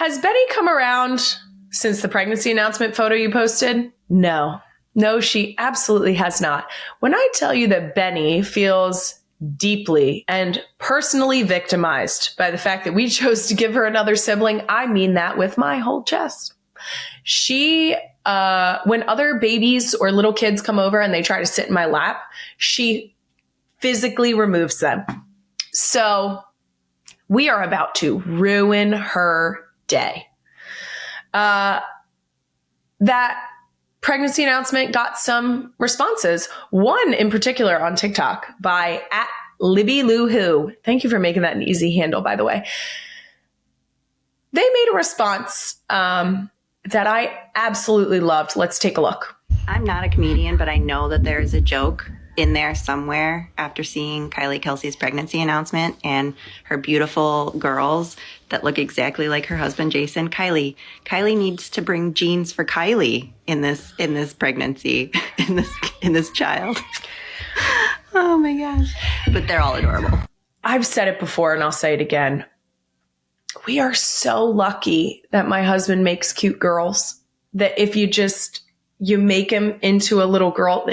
Has Benny come around since the pregnancy announcement photo you posted? No, she absolutely has not. When I tell you that Benny feels deeply and personally victimized by the fact that we chose to give her another sibling, I mean that with my whole chest. She, when other babies or little kids come over and they try to sit in my lap, she physically removes them. So we are about to ruin her day. That pregnancy announcement got some responses. One in particular on TikTok by @LibbyLouWho. Thank you for making that an easy handle, by the way. They made a response that I absolutely loved. Let's take a look. I'm not a comedian, but I know that there's a joke in there somewhere after seeing Kylie Kelsey's pregnancy announcement and her beautiful girls that look exactly like her husband, Jason. Kylie needs to bring genes for Kylie in this pregnancy, in this child. Oh my gosh. But they're all adorable. I've said it before and I'll say it again. We are so lucky that my husband makes cute girls, that if you make him into a little girl,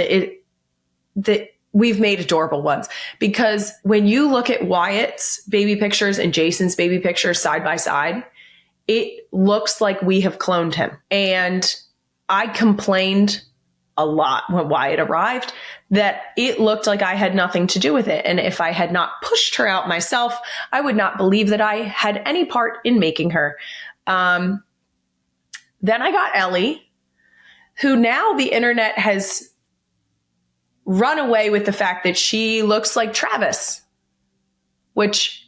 that we've made adorable ones. Because when you look at Wyatt's baby pictures and Jason's baby pictures side by side, it looks like we have cloned him. And I complained a lot when Wyatt arrived that it looked like I had nothing to do with it. And if I had not pushed her out myself, I would not believe that I had any part in making her. Then I got Ellie, who now the internet has run away with the fact that she looks like Travis, which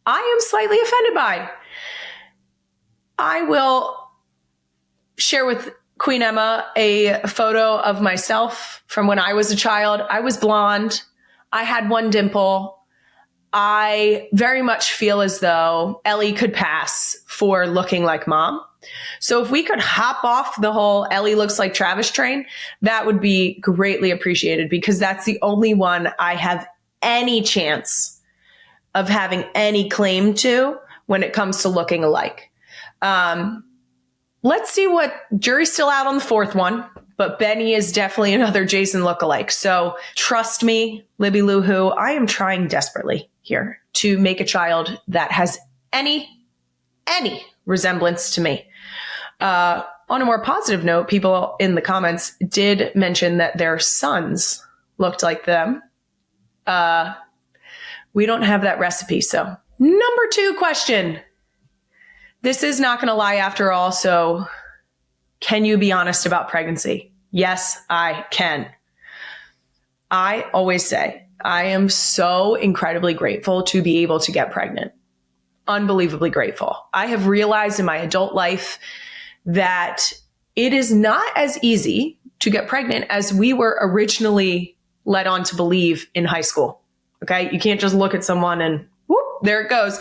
I am slightly offended by. I will share with Queen Emma a photo of myself from when I was a child. I was blonde. I had one dimple. I very much feel as though Ellie could pass for looking like mom. So if we could hop off the whole Ellie looks like Travis train, that would be greatly appreciated, because that's the only one I have any chance of having any claim to when it comes to looking alike. Let's see what jury's still out on the fourth one, but Benny is definitely another Jason lookalike. So trust me, Libby Lou Who, I am trying desperately here to make a child that has any resemblance to me. On a more positive note, people in the comments did mention that their sons looked like them. We don't have that recipe. So number 2 question. This is not going to lie after all. So can you be honest about pregnancy? Yes, I can. I always say I am so incredibly grateful to be able to get pregnant. Unbelievably grateful. I have realized in my adult life that it is not as easy to get pregnant as we were originally led on to believe in high school. Okay. You can't just look at someone and whoop, there it goes.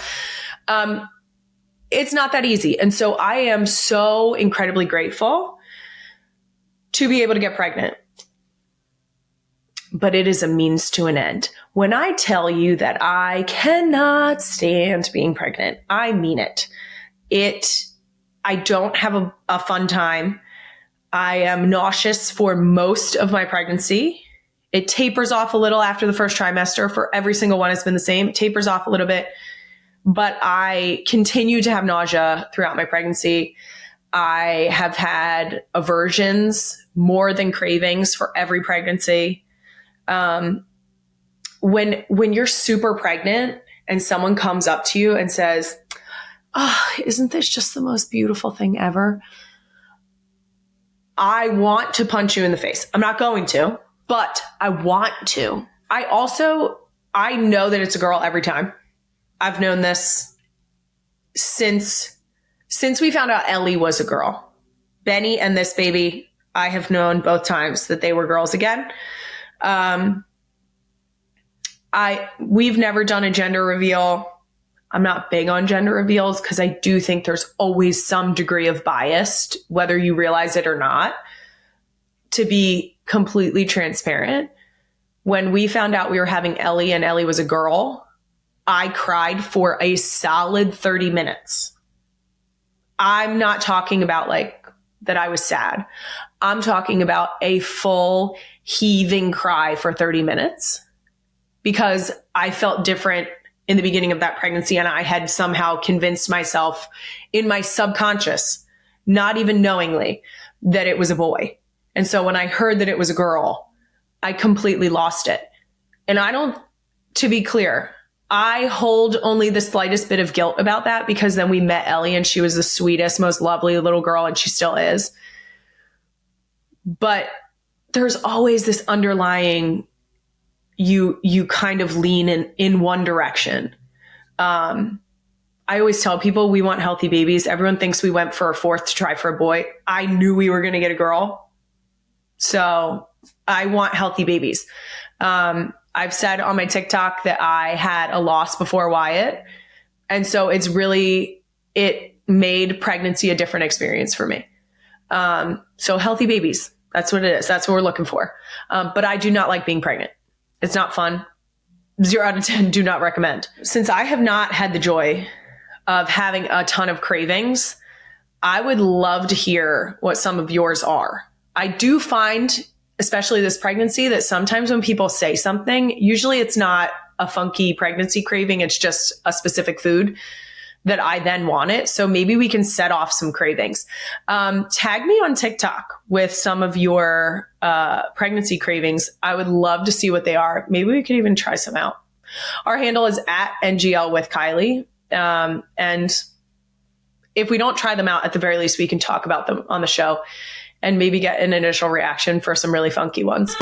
It's not that easy. And so I am so incredibly grateful to be able to get pregnant. But it is a means to an end. When I tell you that I cannot stand being pregnant, I mean it. I don't have a fun time. I am nauseous for most of my pregnancy. It tapers off a little after the first trimester. For every single one, it's been the same. It tapers off a little bit. But I continue to have nausea throughout my pregnancy. I have had aversions more than cravings for every pregnancy. When you're super pregnant and someone comes up to you and says, "Oh, isn't this just the most beautiful thing ever?" I want to punch you in the face. I'm not going to, but I want to. I know that it's a girl every time. I've known this since we found out Ellie was a girl. Benny and this baby, I have known both times that they were girls again. We've never done a gender reveal. I'm not big on gender reveals because I do think there's always some degree of bias, whether you realize it or not. To be completely transparent, when we found out we were having Ellie and Ellie was a girl, I cried for a solid 30 minutes. I'm not talking about like that I was sad. I'm talking about a full heaving cry for 30 minutes because I felt different in the beginning of that pregnancy. And I had somehow convinced myself in my subconscious, not even knowingly, that it was a boy. And so when I heard that it was a girl, I completely lost it. And to be clear, I hold only the slightest bit of guilt about that because then we met Ellie and she was the sweetest, most lovely little girl, and she still is. But there's always this underlying, you kind of lean in one direction. I always tell people we want healthy babies. Everyone thinks we went for a fourth to try for a boy. I knew we were going to get a girl. So I want healthy babies. I've said on my TikTok that I had a loss before Wyatt. And so it made pregnancy a different experience for me. So healthy babies, that's what it is. That's what we're looking for. But I do not like being pregnant. It's not fun. 0 out of 10, do not recommend. Since I have not had the joy of having a ton of cravings, I would love to hear what some of yours are. I do find, especially this pregnancy, that sometimes when people say something, usually it's not a funky pregnancy craving. It's just a specific food that I then want it. So maybe we can set off some cravings. Tag me on TikTok with some of your pregnancy cravings. I would love to see what they are. Maybe we could even try some out. Our handle is at NGL with Kylie. And if we don't try them out, at the very least, we can talk about them on the show and maybe get an initial reaction for some really funky ones.